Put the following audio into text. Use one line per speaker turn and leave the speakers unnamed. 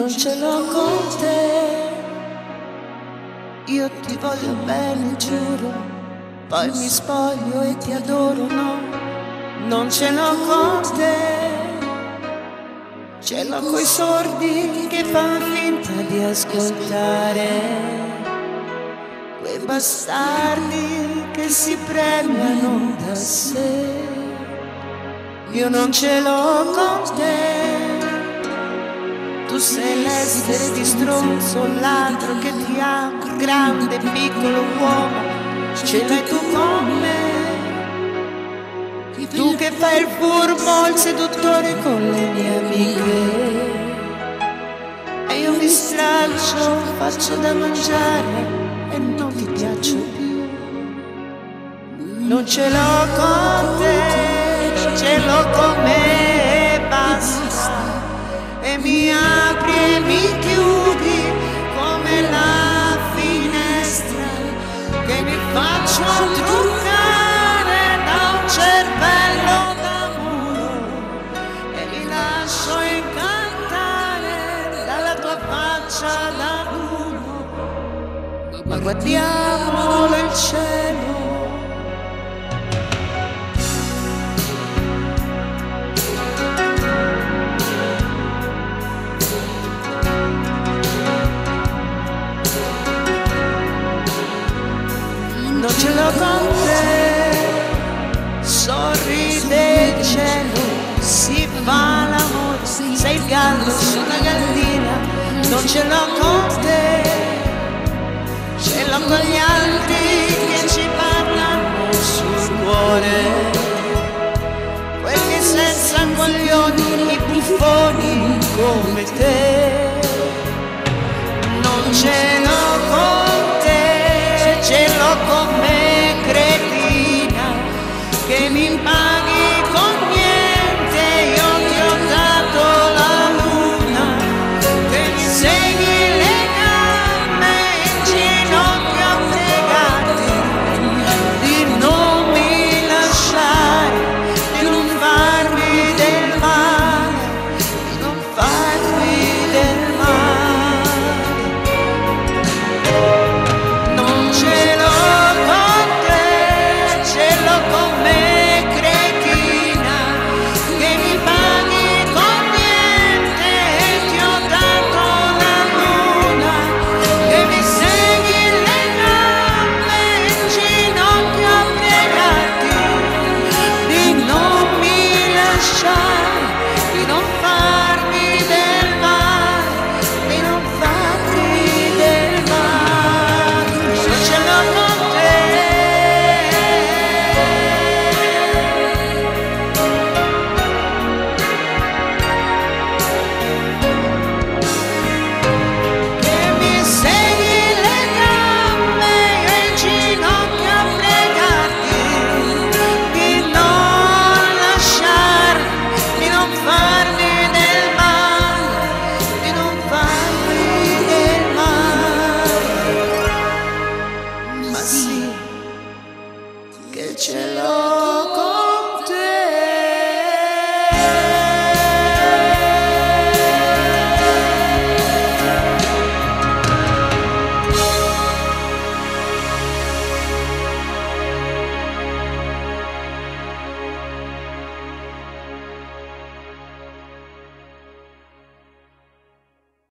non ce l'ho con te. Io ti voglio bene, giuro, poi mi spoglio e ti adoro, no, non ce l'ho con te. Ce l'ho coi sordi che fan finta di ascoltare, quei bastardi che si premiano da sé. Io non ce l'ho con te. Tu sei l'essere di stronzo, l'altro che ti ama, grande, piccolo uomo, ce l'hai tu con me. Tu che fai il furbo, il seduttore con le mie amiche, e io mi straccio, faccio da mangiare e non ti piaccio più. Non ce l'ho con te, ce l'ho con me e basta, e mi apri e mi chiudi come la finestra che mi faccio truccare da un cervello da muro, e mi lascio incantare dalla tua faccia da nudo. Ma guardiamolo il cielo, non ce l'ho con te. Sorride il cielo, si fa l'amore, sei il gallo, sono la gallina. Non ce l'ho con te, ce l'ho con gli altri che ci parlano sul cuore, quelli senza coglioni, i buffoni come te. Non ce l'ho con te, ce l'ho con me, cretina, che mi paghi con niente. Io ti ho dato la luna, che mi segui le gambe in ginocchio a pregarti di non mi lasciare, di non farmi del male, di non farmi del male. Che ce l'ho